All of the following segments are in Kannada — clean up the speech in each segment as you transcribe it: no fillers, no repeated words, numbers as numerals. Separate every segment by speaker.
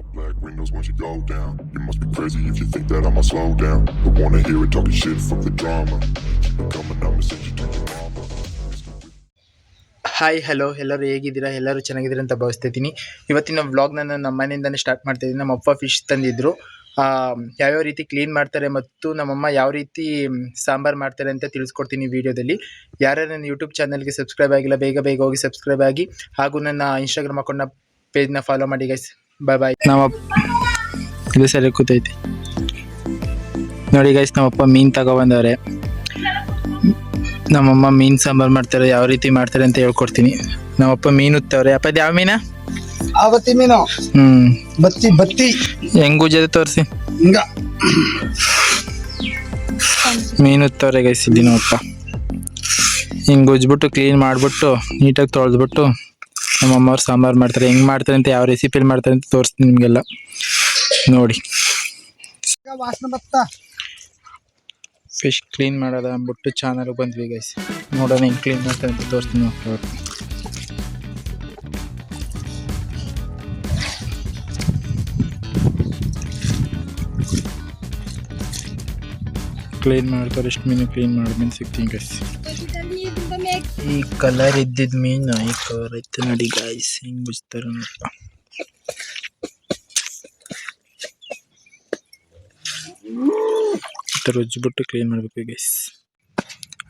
Speaker 1: Black windows once you go down. You must be crazy if you think that I'ma slow down. Don't wanna hear it talking shit from the drama. Keep it coming, I'ma send you to your mama.
Speaker 2: Hi hello, ಎಲ್ಲರೂ ಹೇಗಿದ್ದೀರಾ? ಎಲ್ಲರೂ ಚೆನ್ನಾಗಿದ್ದೀರಾ ಅಂತ ಭಾವಿಸ್ತಿದ್ದೀನಿ. ಇವತ್ತಿನ ವ್ಲಾಗ್ನ ನಮ್ಮ ಮನೆಯಿಂದನೇ ಸ್ಟಾರ್ಟ್ ಮಾಡ್ತಾ ಇದ್ದೀನಿ. ನಮ್ಮಪ್ಪ ಫಿಶ್ ತಂದಿದ್ರು. ಯಾವ್ಯಾವ ರೀತಿ ಕ್ಲೀನ್ ಮಾಡ್ತಾರೆ ಮತ್ತು ನಮ್ಮಮ್ಮ ಯಾವ ರೀತಿ ಸಾಂಬಾರು ಮಾಡ್ತಾರೆ ಅಂತ ತಿಳಿಸ್ಕೊಡ್ತೀನಿ ವಿಡಿಯೋದಲ್ಲಿ. ಯಾರ್ಯಾರು ನನ್ನ ಯೂಟ್ಯೂಬ್ ಚಾನಲ್ಗೆ ಸಬ್ಸ್ಕ್ರೈಬ್ ಆಗಿಲ್ಲ, ಬೇಗ ಬೇಗ ಹೋಗಿ ಸಬ್ಸ್ಕ್ರೈಬ್ ಆಗಿ, ಹಾಗೂ ನನ್ನ ಇನ್ಸ್ಟಾಗ್ರಾಮ್ ಅಕೌಂಟ್ನ ಪೇಜ್ನ ಫಾಲೋ ಮಾಡಿ ಗೈಸ್. ಬಾಯ್. ಇದು ಸರಿ ಕೂತೈತಿ ನೋಡಿ ಗೈಸ್. ನಮ್ಮಪ್ಪ ಮೀನು ತಗೊಬಂದವ್ರೆ. ನಮ್ಮಮ್ಮ ಮೀನು ಸಾಂಬಾರು ಮಾಡ್ತಾರೆ, ಯಾವ ರೀತಿ ಮಾಡ್ತಾರೆ ಅಂತ ಹೇಳ್ಕೊಡ್ತೀನಿ. ನಮ್ಮಪ್ಪ ಮೀನು ಉತ್ತವ್ರೆ. ಅಪ್ಪ ಯಾವ ಮೀನ?
Speaker 3: ಆವತ್ತಿ ಮೀನು. ಬತ್ತಿ
Speaker 2: ಹೆಂಗ್ ಉಜ್ಜದ ತೋರಿಸಿ. ಮೀನು ಉತ್ತವ್ರೆ ಗೈಸ್ ಇಲ್ಲಿ ನಮ್ಮಪ್ಪ. ಹಿಂಗೆ ಉಜ್ಬಿಟ್ಟು ಕ್ಲೀನ್ ಮಾಡಿಬಿಟ್ಟು ನೀಟಾಗಿ ತೊಳೆದ್ಬಿಟ್ಟು ನಮ್ಮಮ್ಮ ಅವ್ರು ಸಾಂಬಾರು ಮಾಡ್ತಾರೆ. ಹೆಂಗೆ ಮಾಡ್ತಾರೆ ಅಂತ, ಯಾವ ರೆಸಿಪಿಲಿ ಮಾಡ್ತಾರೆ ಅಂತ ತೋರಿಸ್ತೀನಿ ನಿಮಗೆಲ್ಲ ನೋಡಿ.
Speaker 3: ವಾಸನೆ ಬತ್ತಾ
Speaker 2: ಫಿಶ್ ಕ್ಲೀನ್ ಮಾಡೋದ ಅಂದ್ಬಿಟ್ಟು ಚಾನಲ್ಗೆ ಬಂದ್ವಿ ಗೈಸ್. ನೋಡೋಣ ಹೆಂಗೆ ಕ್ಲೀನ್ ಮಾಡ್ತಾರೆ ಅಂತ ತೋರಿಸ್ತೀನಿ. ಕ್ಲೀನ್ ಮಾಡ್ತಾರೆ. ಎಷ್ಟು ಮೀನು ಕ್ಲೀನ್ ಮಾಡಿದ್ಮೇಲೆ ಸಿಗ್ತೀನಿ ಗೈಸ್. ಈ ಕಲರ್ ಇದ್ದಿದ್ದು ಮೀನು ಈ ಕಲರ್ ಐತೆ ನೋಡಿ ಗೈಸ್. ಹಿಂಗೆ ಬುಜ್ತಾರೆ ನೋಡಪ್ಪ. ರುಜ್ಜಿಬಿಟ್ಟು ಕ್ಲೀನ್ ಮಾಡಬೇಕು ಗೈಸ್.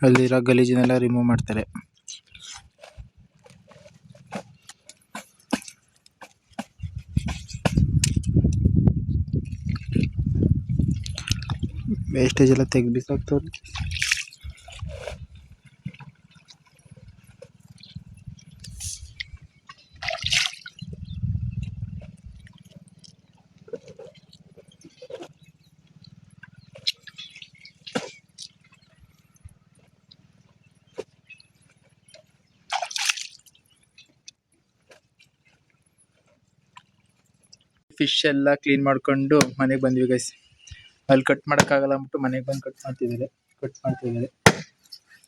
Speaker 2: ಅಲ್ಲಿರೋ ಗಲೀಜನ್ನೆಲ್ಲ ರಿಮೂವ್ ಮಾಡ್ತಾರೆ. ವೇಸ್ಟೇಜ್ ಎಲ್ಲ ತೆಗೆದು ಬಿಸಾಕ್ತವ್ರೆ. ಫಿಶ್ ಎಲ್ಲ ಕ್ಲೀನ್ ಮಾಡ್ಕೊಂಡು ಮನೆಗೆ ಬಂದ್ವಿ ಗೈಸ್. ಅಲ್ಲಿ ಕಟ್ ಮಾಡೋಕ್ಕಾಗಲ್ಲ ಅಂದ್ಬಿಟ್ಟು ಮನೆಗೆ ಬಂದು ಕಟ್ ಮಾಡ್ತಿದ್ದಾರೆ.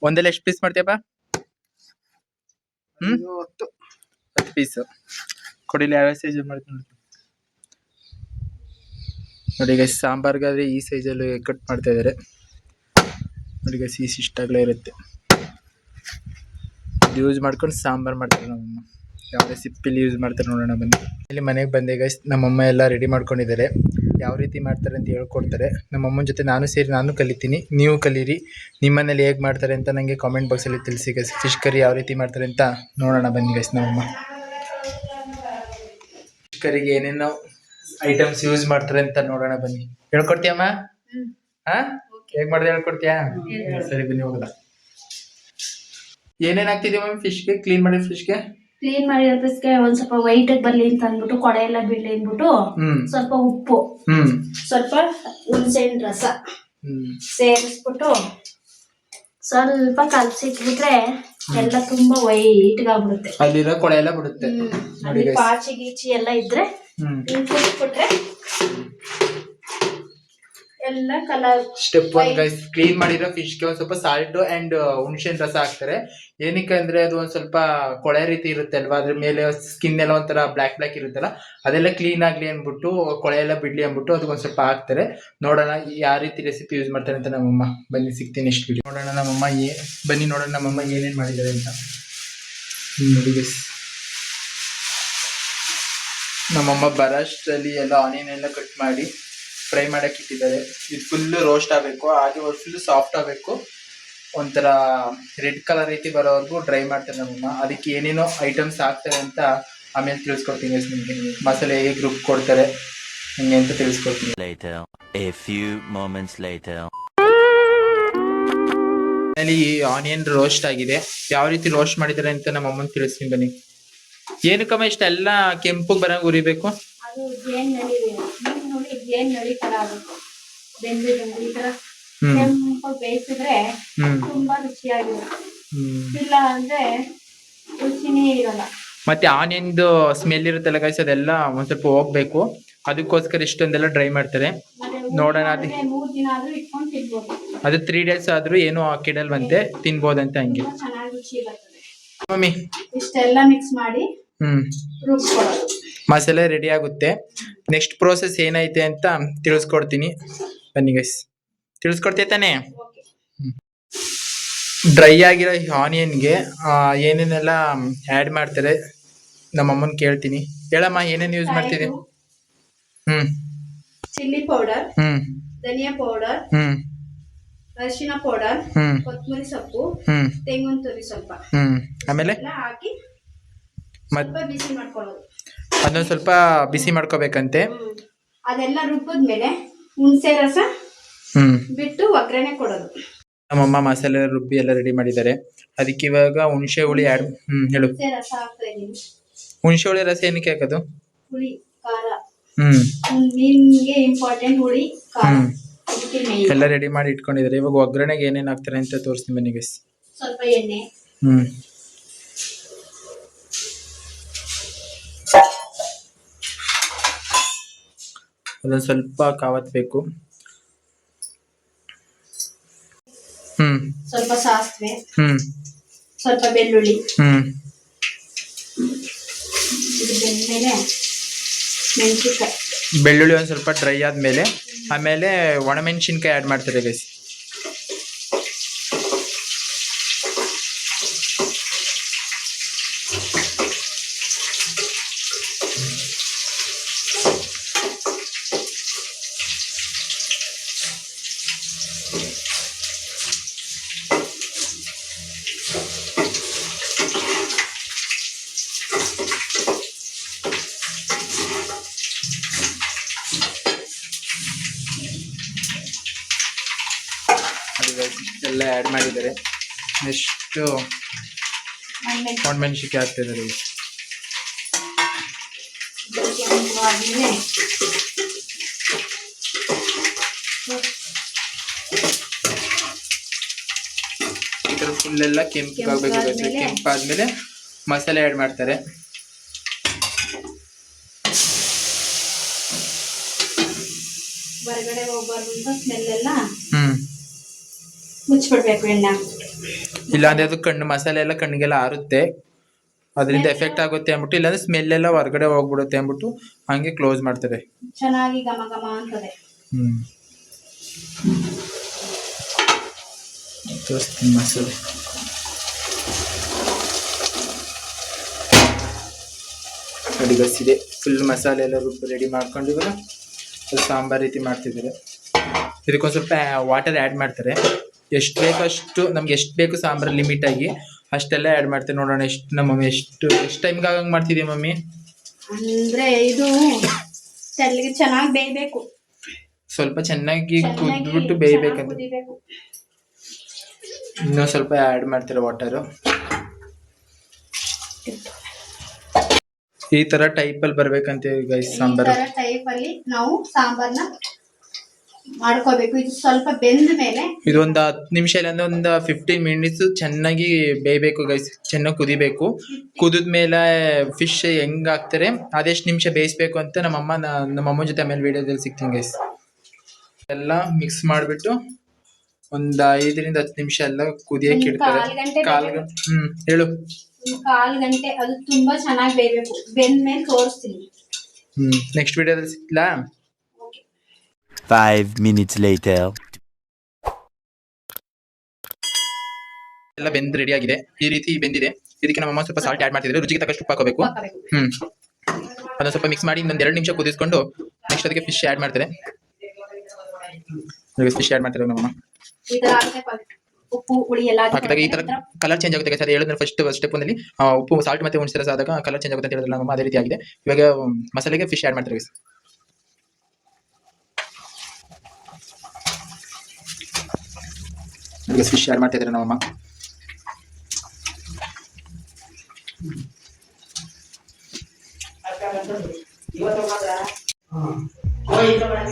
Speaker 2: ಒಂದೆಲ್ಲ ಎಷ್ಟು ಪೀಸ್ ಮಾಡ್ತೀಯಪ್ಪ? 10 ಪೀಸ್ ಕೊಡಿಲಿ. ಯಾವ ಸೈಜ್ ಮಾಡ್ತೀನಿ ನೋಡಿ ಗೈಸ್. ಸಾಂಬಾರ್ಗಾದ್ರೆ ಈ ಸೈಜಲ್ಲಿ ಕಟ್ ಮಾಡ್ತಾ ಇದ್ದಾರೆ ನೋಡಿ ಗೈಸ್. ಇಷ್ಟಾಗಲೇ ಇರುತ್ತೆ. ಯೂಸ್ ಮಾಡ್ಕೊಂಡು ಸಾಂಬಾರು ಮಾಡ್ತಾರೆ ನಮ್ಮಮ್ಮ. ಯಾವ ರೆಸಿಪಿಲಿ ಯೂಸ್ ಮಾಡ್ತಾರೆ ನೋಡೋಣ ಬನ್ನಿ. ಇಲ್ಲಿ ಮನೆಗೆ ಬಂದೆ ಗೈಸ್. ನಮ್ಮಮ್ಮ ಎಲ್ಲ ರೆಡಿ ಮಾಡ್ಕೊಂಡಿದ್ದಾರೆ. ಯಾವ ರೀತಿ ಮಾಡ್ತಾರೆ ಅಂತ ಹೇಳ್ಕೊಡ್ತಾರೆ. ನಮ್ಮಮ್ಮನ ಜೊತೆ ನಾನು ಕಲಿತೀನಿ, ನೀವು ಕಲೀರಿ. ನಿಮ್ಮನೇಲಿ ಹೇಗೆ ಮಾಡ್ತಾರೆ ಅಂತ ನನಗೆ ಕಾಮೆಂಟ್ ಬಾಕ್ಸಲ್ಲಿ ತಿಳಿಸಿ ಗೈಸ್. ಫಿಶ್ ಕರಿ ಯಾವ ರೀತಿ ಮಾಡ್ತಾರೆ ಅಂತ ನೋಡೋಣ ಬನ್ನಿ ಗೈಸ್. ನಮ್ಮಮ್ಮ ಫಿಶ್ ಕರಿಗೆ ಏನೇನೋ ಐಟಮ್ಸ್ ಯೂಸ್ ಮಾಡ್ತಾರೆ ಅಂತ ನೋಡೋಣ ಬನ್ನಿ. ಹೇಳ್ಕೊಡ್ತೀಯಮ್ಮ? ಹೇಗೆ ಮಾಡಿದೆ ಹೇಳ್ಕೊಡ್ತೀಯಾ? ಸರಿ ಬನ್ನಿ ಹೋಗಲ್ಲ. ಏನೇನು ಹಾಕ್ತಿದ್ದೀವಿ ಮ್ಯಾಮ್ ಫಿಶ್ಗೆ? ಕ್ಲೀನ್ ಮಾಡಿದ ಫಿಶ್ಗೆ
Speaker 4: ಒಂದ್ ಸ್ವಲ್ಪ ವೈಟ್ ಬರ್ಲಿ ಅಂತ ಅಂದ್ಬಿಟ್ಟು, ಕೊಡೆ ಎಲ್ಲ ಬೀಳಿ ಅಂದ್ಬಿಟ್ಟು ಸ್ವಲ್ಪ ಉಪ್ಪು, ಸ್ವಲ್ಪ ಹುಣಸೆಹಣ್ಣು ರಸ ಸೇರಿಸ್ಬಿಟ್ಟು ಸ್ವಲ್ಪ ಕಲ್ಸಿಟ್ಬಿಟ್ರೆ ಎಲ್ಲ ತುಂಬಾ ವೈಟ್ ಆಗ್ಬಿಡುತ್ತೆ.
Speaker 2: ಅಲ್ಲಿರೋ ಕೊಳೆ ಎಲ್ಲ ಬಿಡುತ್ತೆ.
Speaker 4: ಪಾಚಿ ಗೀಚಿ ಎಲ್ಲ ಇದ್ರೆ ಕುಟ್ಬಿಟ್ರೆ ಎಲ್ಲ ಕಲರ್.
Speaker 2: Step 1 guys. ಕ್ಲೀನ್ ಮಾಡಿರೋ ಫಿಶ್ಗೆ ಒಂದ್ ಸ್ವಲ್ಪ ಸಾಲ್ಟ್ ಅಂಡ್ ಹುಣಸೆಹಣ್ಣು ರಸ ಹಾಕ್ತಾರೆ. ಏನಕ್ಕೆ ಅಂದ್ರೆ ಅದು ಒಂದ್ ಸ್ವಲ್ಪ ಕೊಳೆ ರೀತಿ ಇರುತ್ತೆ ಅಲ್ವಾ, ಅದ್ರ ಮೇಲೆ ಸ್ಕಿನ್ ಎಲ್ಲ ಒಂಥರ ಬ್ಲಾಕ್ ಇರುತ್ತಲ್ಲ, ಅದೆಲ್ಲ ಕ್ಲೀನ್ ಆಗ್ಲಿ ಅಂದ್ಬಿಟ್ಟು, ಕೊಳೆ ಎಲ್ಲ ಬಿಡ್ಲಿ ಅಂದ್ಬಿಟ್ಟು ಅದಕ್ಕೊಂದ್ ಸ್ವಲ್ಪ ಹಾಕ್ತಾರೆ. ನೋಡೋಣ ಯಾವ ರೀತಿ ರೆಸಿಪಿ ಯೂಸ್ ಮಾಡ್ತಾರೆ ಅಂತ ನಮ್ಮಮ್ಮ. ಬನ್ನಿ ಸಿಗ್ತೀನಿ ನೆಕ್ಸ್ಟ್ ವಿಡಿಯೋ. ನೋಡೋಣ ನಮ್ಮಮ್ಮ ಬನ್ನಿ ನೋಡೋಣ ನಮ್ಮಮ್ಮ ಏನೇನ್ ಮಾಡಿದ್ದಾರೆ ಅಂತ ನೋಡಿ ಗೈಸ್. ನಮ್ಮಮ್ಮ ಬರೋಷ್ಟರಲ್ಲಿ ಎಲ್ಲ ಆನಿಯನ್ ಎಲ್ಲ ಕಟ್ ಮಾಡಿ ಫ್ರೈ ಮಾಡಕ್ಕೆ ಇಟ್ಟಿದ್ದಾರೆ. ಇದು ಫುಲ್ಲು ರೋಸ್ಟ್ ಆಗಬೇಕು, ಹಾಗೆ ಫುಲ್ಲು ಸಾಫ್ಟ್ ಆಗಬೇಕು, ಒಂಥರ ರೆಡ್ ಕಲರ್ ರೀತಿ ಬರೋವರೆಗೂ ಡ್ರೈ ಮಾಡ್ತಾರೆ ನಮ್ಮಮ್ಮ. ಅದಕ್ಕೆ ಏನೇನೋ ಐಟಮ್ಸ್ ಹಾಕ್ತಾರೆ ಅಂತ ಆಮೇಲೆ ತಿಳಿಸ್ಕೊಡ್ತೀನಿ ನಿಮಗೆ. ಮಸಾಲೆ ಹೇಗೆ ರುಬ್ ಕೊಡ್ತಾರೆ ಹಿಂಗೆ ಅಂತ ತಿಳಿಸ್ಕೊಡ್ತೀನಿ. ಅಲ್ಲಿ ಆನಿಯನ್ ರೋಸ್ಟ್ ಆಗಿದೆ. ಯಾವ ರೀತಿ ರೋಸ್ಟ್ ಮಾಡಿದ್ದಾರೆ ಅಂತ ನಮ್ಮಮ್ಮನ ತಿಳಿಸ್ತೀನಿ ಬನ್ನಿ. ಏನಕ್ಕಮ್ಮ ಇಷ್ಟೆಲ್ಲ ಕೆಂಪು ಬರಂಗ್ ಉರಿಬೇಕು?
Speaker 4: ಬೇಯಿಸಿದ್ರೆ ತುಂಬಾ ರುಚಿಯಾಗಿರುತ್ತೆ. ಇಲ್ಲ ಅಂದ್ರೆ ರುಚಿನೇ ಇರಲ್ಲ.
Speaker 2: ಮತ್ತೆ ಆನಿಯನ್ದು ಸ್ಮೆಲ್ ಇರುತ್ತಲ್ಲ ಗೈಸ್, ಅದೆಲ್ಲ ಒಂದ್ ಸ್ವಲ್ಪ ಹೋಗ್ಬೇಕು. ಅದಕ್ಕೋಸ್ಕರ ಇಷ್ಟೊಂದೆಲ್ಲ ಡ್ರೈ ಮಾಡ್ತಾರೆ. ನೋಡೋಣ. ಅದು 3 days ಆದ್ರೂ ಏನು ಕೆಡಲ್ವಂತೆ, ತಿನ್ಬೋದಂತೆ. ಹಂಗೆ ಮಮ್ಮಿ
Speaker 4: ಇಷ್ಟೆಲ್ಲ ಮಿಕ್ಸ್ ಮಾಡಿ ರುಬ್ಕೊಳ್ಳೋದು.
Speaker 2: ಮಸಾಲೆ ರೆಡಿ ಆಗುತ್ತೆ. ನೆಕ್ಸ್ಟ್ ಪ್ರೋಸೆಸ್ ಏನೈತೆ ಅಂತ ತಿಳಿಸ್ಕೊಡ್ತೀನಿ, ಬನ್ನಿ ಗೈಸ್. ತಿಳಿಸ್ಕೊಡ್ತೀಯ ತಾನೇ? ಡ್ರೈ ಆಗಿರೋ ಆನಿಯನ್ಗೆ ಏನೇನೆಲ್ಲ ಆ್ಯಡ್ ಮಾಡ್ತಾರೆ ನಮ್ಮಮ್ಮನ ಕೇಳ್ತೀನಿ. ಹೇಳಮ್ಮ, ಏನೇನು ಯೂಸ್ ಮಾಡ್ತಿದ್ದೆ?
Speaker 4: ಚಿಲ್ಲಿ ಪೌಡರ್,
Speaker 2: ಹ್ಮ್
Speaker 4: ಧನಿಯಾ ಪೌಡರ್,
Speaker 2: ಹ್ಮ್
Speaker 4: ಅರಿಶಿನ ಪೌಡರ್,
Speaker 2: ಹ್ಮ್
Speaker 4: ಕೊತ್ತಂಬರಿ ಸೊಪ್ಪು,
Speaker 2: ಹ್ಮ್
Speaker 4: ತೆಂಗಿನ ತುರಿ ಸ್ವಲ್ಪ
Speaker 2: ಆಮೇಲೆ
Speaker 4: ಎಲ್ಲ ಹಾಕಿ
Speaker 2: ಮತ್
Speaker 4: ಸ್ವಲ್ಪ ಬಿಸಿ ಮಾಡ್ಕೊಳ್ಳೋದು.
Speaker 2: ಅದನ್ನ ಸ್ವಲ್ಪ ಬಿಸಿ ಮಾಡ್ಕೋಬೇಕಂತೆ.
Speaker 4: ಅದೆಲ್ಲ ರುಬ್ಬಿದ್ಮೇಲೆ ಹುಣಸೆ ರಸ
Speaker 2: ಹ್ಮ್
Speaker 4: ಬಿಟ್ಟು ಒಗ್ಗರಣೆ ಕೊಡೋದು.
Speaker 2: ನಮ್ಮಮ್ಮ ಮಸಾಲೆ ರುಬ್ಬಿ ಎಲ್ಲ ರೆಡಿ ಮಾಡಿದ್ದಾರೆ. ಅದಕ್ಕೆ ಇವಾಗ ಹುಣಸೆ ಹುಳಿ ಆ್ಯಡ್ ಹೇಳು.
Speaker 4: ಹುಣಸೆ ರಸ ಹಾಕ್ತಾ ಇದೀನಿ.
Speaker 2: ಹುಣಸೆ ಹುಳಿ ರಸ ಏನಕ್ಕೆ ಹಾಕೋದು?
Speaker 4: ಹುಳಿ ಖಾರ,
Speaker 2: ನಿಮ್ಗೆ
Speaker 4: ಇಂಪಾರ್ಟೆಂಟ್ ಹುಳಿ ಖಾರ.
Speaker 2: ಎಲ್ಲ ರೆಡಿ ಮಾಡಿ ಇಟ್ಕೊಂಡಿದ್ದಾರೆ. ಇವಾಗ ಒಗ್ಗರಣೆಗೆ ಏನೇನ್ ಹಾಕ್ತಾರೆ ಅಂತ ತೋರಿಸ್ತೀನಿ ಬನ್ನಿ ಗೈಸ್.
Speaker 4: ಸ್ವಲ್ಪ ಎಣ್ಣೆ,
Speaker 2: ಅದೊಂದು ಸ್ವಲ್ಪ ಕಾವತ್ಬೇಕು.
Speaker 4: ಸ್ವಲ್ಪ ಸಾಸಿವೆ, ಸ್ವಲ್ಪ ಬೆಳ್ಳುಳ್ಳಿ, ಇದು ಬೆಂದ್ಮೇಲೆ ಮೆಣಸಿನಕಾಯಿ.
Speaker 2: ಬೆಳ್ಳುಳ್ಳಿ ಒಂದು ಸ್ವಲ್ಪ ಡ್ರೈ ಆದ್ಮೇಲೆ ಆಮೇಲೆ ಒಣಮೆಣಸಿನ್ಕಾಯಿ ಆ್ಯಡ್ ಮಾಡ್ತಾರೆ ಗೈಸ್. ಎಲ್ಲ ಆ್ಯಡ್ ಮಾಡಿದ್ದಾರೆ. ನೆಕ್ಸ್ಟ್ ಒಣಮೆಣಸಿನ್ಕಾಯಿ ಹಾಕ್ತಿದ್ದಾರೆ. ಈ ಥರ ಫುಲ್ ಎಲ್ಲ ಕೆಂಪಾಗಬೇಕು. ಕೆಂಪಾದ್ಮೇಲೆ ಮಸಾಲೆ ಆ್ಯಡ್ ಮಾಡ್ತಾರೆ.
Speaker 4: ಹೊರಗಡೆ ಹೋಗ್ಬಾರ್ದು ಸ್ಮೆಲ್ ಎಲ್ಲ ಮುಚ್ಚಿಬಿಡ್ಬೇಕು ಎಣ್ಣೆ.
Speaker 2: ಇಲ್ಲಾಂದ್ರೆ ಅದು ಕಣ್ಣು ಮಸಾಲೆ ಎಲ್ಲ ಕಣ್ಣಿಗೆಲ್ಲ ಆರುತ್ತೆ, ಅದರಿಂದ ಎಫೆಕ್ಟ್ ಆಗುತ್ತೆ ಅಂದ್ಬಿಟ್ಟು. ಇಲ್ಲಾಂದ್ರೆ ಸ್ಮೆಲ್ ಎಲ್ಲ ಹೊರಗಡೆ ಹೋಗ್ಬಿಡುತ್ತೆ ಅಂದ್ಬಿಟ್ಟು ಹಂಗೆ ಕ್ಲೋಸ್ ಮಾಡ್ತಾರೆ.
Speaker 4: ಚೆನ್ನಾಗಿ ಘಮ ಘಮ ಅಂತದೆ.
Speaker 2: ಮಸಾಲೆ ಅಡಿಗಸಿದೆ. ಫುಲ್ ಮಸಾಲೆ ಎಲ್ಲ ರೆಡಿ ಮಾಡ್ಕೊಂಡು ಇವಾಗ ಸಾಂಬಾರ್ ರೀತಿ ಮಾಡ್ತಿದ್ದಾರೆ. ಇದಕ್ಕೊಂದು ಸ್ವಲ್ಪ ವಾಟರ್ ಆ್ಯಡ್ ಮಾಡ್ತಾರೆ. ಎಷ್ಟು ಬೇಕಷ್ಟು, ನಮ್ಗೆ ಎಷ್ಟು ಬೇಕು ಸಾಂಬಾರು ಲಿಮಿಟ್ ಆಗಿ ಅಷ್ಟೆಲ್ಲ ಆ್ಯಡ್ ಮಾಡ್ತಾರೆ. ನೋಡೋಣ ಎಷ್ಟು ನಮ್ಮ ಮಮ್ಮಿ ಎಷ್ಟು ಟೈಮ್ಗೆ ಆಗಂಗೆ ಮಾಡ್ತಿದ್ದೀವಿ ಮಮ್ಮಿ.
Speaker 4: ಅಂದ್ರೆ ಇದು ಚೆನ್ನಾಗಿ ಬೇಯಬೇಕು,
Speaker 2: ಸ್ವಲ್ಪ ಚೆನ್ನಾಗಿ ಕುದ್ಬಿಟ್ಟು ಬೇಯಬೇಕಂತ. ಇನ್ನೂ ಸ್ವಲ್ಪ ಆ್ಯಡ್ ಮಾಡ್ತಾರೆ ವಾಟರು. ಈ ತರ ಟೈಪಲ್ಲಿ ಬರ್ಬೇಕಂತ ಗೈಸ್ ಸಾಂಬಾರು.
Speaker 4: ಟೈಪಲ್ಲಿ ನಾವು ಸಾಂಬಾರ್ನ ಮಾಡ್ಕೋಬೇಕು. ಇದು ಸ್ವಲ್ಪ ಬೆಂದ ಮೇಲೆ
Speaker 2: ಇದೊಂದು 10 ನಿಮಿಷ ಇಲ್ಲಾಂದ್ರೆ ಒಂದು 15 ಮಿನಿಟ್ಸ್ ಚೆನ್ನಾಗಿ ಬೇಯಬೇಕು ಗೈಸ್. ಚೆನ್ನಾಗಿ ಕುದಿಬೇಕು. ಕುದಿದ್ಮೇಲೆ ಫಿಶ್ ಹೆಂಗ್ ಹಾಕ್ತಾರೆ ಅದೆಷ್ಟು ನಿಮಿಷ ಬೇಯಿಸ್ಬೇಕು ಅಂತ ನಮ್ಮಮ್ಮ ಜೊತೆ ಆಮೇಲೆ ವಿಡಿಯೋದಲ್ಲಿ ಸಿಗ್ತೀನಿ ಗೈಸ್. ಎಲ್ಲ ಮಿಕ್ಸ್ ಮಾಡಿಬಿಟ್ಟು ಒಂದು 5 ರಿಂದ 10 ನಿಮಿಷ ಎಲ್ಲ ಕುದಿಯಕ್ಕೆ ಇಡ್ತಾರೆ. ಹೇಳು.
Speaker 4: 1/4 ಗಂಟೆ ಅದು ತುಂಬಾ ಚೆನ್ನಾಗಿ ಬೇಯಬೇಕು. ಬೆಂದ್ಮೇಲೆ ತೋರಿಸ್ತೀನಿ.
Speaker 2: ನೆಕ್ಸ್ಟ್ ವಿಡಿಯೋದಲ್ಲಿ ಸಿಗ್ಲಾ?
Speaker 5: 5 minutes later.
Speaker 2: ಎಲ್ಲ ಬೆಂದ್ ರೆಡಿ ಆಗಿದೆ. ಈ ರೀತಿ ಬೆಂದಿದೆ. ಇದಕ್ಕೆ ನಮ್ಮಮ್ಮ ಸ್ವಲ್ಪ ಸಾಲ್ಟ್ ಆ್ಯಡ್ ಮಾಡ್ತಿದ್ದಾರೆ. ರುಚಿಗೆ ತಕ್ಕಷ್ಟು ಉಪ್ಪು ಹಾಕೋಬೇಕು. ಅದನ್ನ ಸ್ವಲ್ಪ ಮಿಕ್ಸ್ ಮಾಡಿ ಇನ್ನೊಂದು 2 ನಿಮಿಷ ಕುದಿಸ್ಕೊಂಡು ನೆಕ್ಸ್ಟ್ ಅದಕ್ಕೆ ಫಿಶ್ ಆ್ಯಡ್ ಮಾಡ್ತಾರೆ. ಫಿಶ್ ಆ್ಯಡ್ ಮಾಡ್ತಾರೆ ನಮ್ಮಮ್ಮ.
Speaker 4: ಉಪ್ಪು ಹುಳಿ ಎಲ್ಲ
Speaker 2: ಹಾಕಿದಾಗ ಈ ತರ ಕಲರ್ ಚೇಂಜ್ ಆಗುತ್ತೆ. ಅದು ಹೇಳಿದ್ರೆ ಫಸ್ಟ್ ಸ್ಟೆಪ್ ನಲ್ಲಿ ಉಪ್ಪು ಸಾಲ್ಟ್ ಮತ್ತೆ ಹುಣಸೆ ರಸ ಆದಾಗ ಕಲರ್ ಚೇಂಜ್ ಆಗುತ್ತೆ ಅಂತ ಹೇಳಿದ್ರೆ ನಮ್ಮಮ್ಮ ಅದೇ ರೀತಿ ಆಗಿದೆ. ಇವಾಗ ಮಸಾಲೆಗೆ ಫಿಶ್ ಆ್ಯಡ್ ಮಾಡ್ತಾರೆ. ಫಿಶ್ ಆ್ಯಡ್ ಮಾಡ್ತಾ ಇದ್ದಾರೆ ನಮ್ಮಮ್ಮ.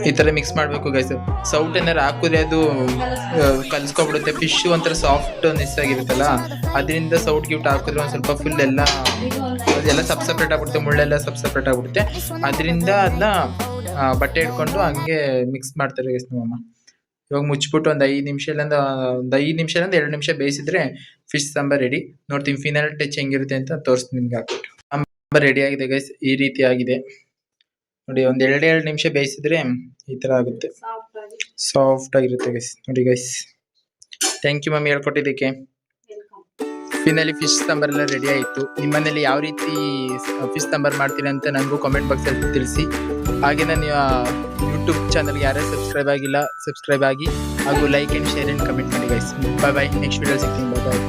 Speaker 2: ಈ ತರ ಮಿಕ್ಸ್ ಮಾಡ್ಬೇಕು ಗೈಸ್. ಸೌಟ್ ಏನಾರು ಹಾಕಿದ್ರೆ ಅದು ಕಲ್ಸ್ಕೊಬಿಡುತ್ತೆ. ಫಿಶ್ ಒಂಥರ ಸಾಫ್ಟ್ನೆಸ್ ಆಗಿರುತ್ತಲ್ಲ, ಅದರಿಂದ ಸೌಟ್ ಗಿಫ್ಟ್ ಹಾಕಿದ್ರೆ ಒಂದ್ ಸ್ವಲ್ಪ ಫುಲ್ ಎಲ್ಲ ಸಪ್ರೇಟ್ ಆಗ್ಬಿಡುತ್ತೆ. ಮುಳ್ಳೆಲ್ಲ ಸಪ್ರೇಟ್ ಆಗ್ಬಿಡುತ್ತೆ. ಅದರಿಂದ ಅದನ್ನ ಬಟ್ಟೆ ಇಟ್ಕೊಂಡು ಹಂಗೆ ಮಿಕ್ಸ್ ಮಾಡ್ತಾರೆ ಗೈಸ್ ನಮ್ಮಮ್ಮ. ಇವಾಗ ಮುಚ್ಚಿಬಿಟ್ಟು ಒಂದು 5 ನಿಮಿಷ ಇಲ್ಲಾಂದ್ರೆ 2 ನಿಮಿಷ ಬೇಯಿಸಿದ್ರೆ ಫಿಶ್ ಸಾಂಬಾರ್ ರೆಡಿ. ನೋಡ್ತೀನಿ ಫಿನಲ್ ಟಚ್ ಹೆಂಗಿರುತ್ತೆ ಅಂತ ತೋರಿಸ್ತೀನಿ ನಿಮ್ಗೆ ಹಾಕ್ಬಿಟ್ಟು. ರೆಡಿ ಆಗಿದೆ ಗೈಸ್, ಈ ರೀತಿ ಆಗಿದೆ ನೋಡಿ. ಒಂದ್ 2 ನಿಮಿಷ ಬೇಯಿಸಿದ್ರೆ ಈ ತರ ಆಗುತ್ತೆ,
Speaker 4: ಸಾಫ್ಟ್ ಆಗಿ
Speaker 2: ಸಾಫ್ಟ್ ಆಗಿರುತ್ತೆ ಗೈಸ್. ನೋಡಿ ಗೈಸ್, ಥ್ಯಾಂಕ್ ಯು ಮಮ್ಮಿ ಹೇಳ್ಕೊಟ್ಟಿದ್ದಕ್ಕೆ.
Speaker 4: ವೆಲ್ಕಮ್.
Speaker 2: ಫಿನಲ್ಲಿ ಫಿಶ್ ಸಾಂಬಾರ್ ಎಲ್ಲ ರೆಡಿ ಆಯಿತು. ನಿಮ್ಮನೇಲಿ ಯಾವ ರೀತಿ ಫಿಶ್ ಸಾಂಬಾರ್ ಮಾಡ್ತೀರಿ ಅಂತ ನನಗೂ ಕಾಮೆಂಟ್ ಬಾಕ್ಸಲ್ಲಿ ತಿಳಿಸಿ. ಹಾಗೆ ನನ್ನ ಯೂಟ್ಯೂಬ್ ಚಾನಲ್ಗೆ ಯಾರೇ ಸಬ್ಸ್ಕ್ರೈಬ್ ಆಗಿಲ್ಲ, ಸಬ್ಸ್ಕ್ರೈಬ್ ಆಗಿ ಹಾಗೂ like and share and comment ಮಾಡಿ ಗೈಸ್. ಬಾಯ್ ಬಾಯ್, ನೆಕ್ಸ್ಟ್ ವಿಡಿಯೋ ಸಿಗ್ತೀನಿ. ಬಾಯ್ ಬಾಯ್.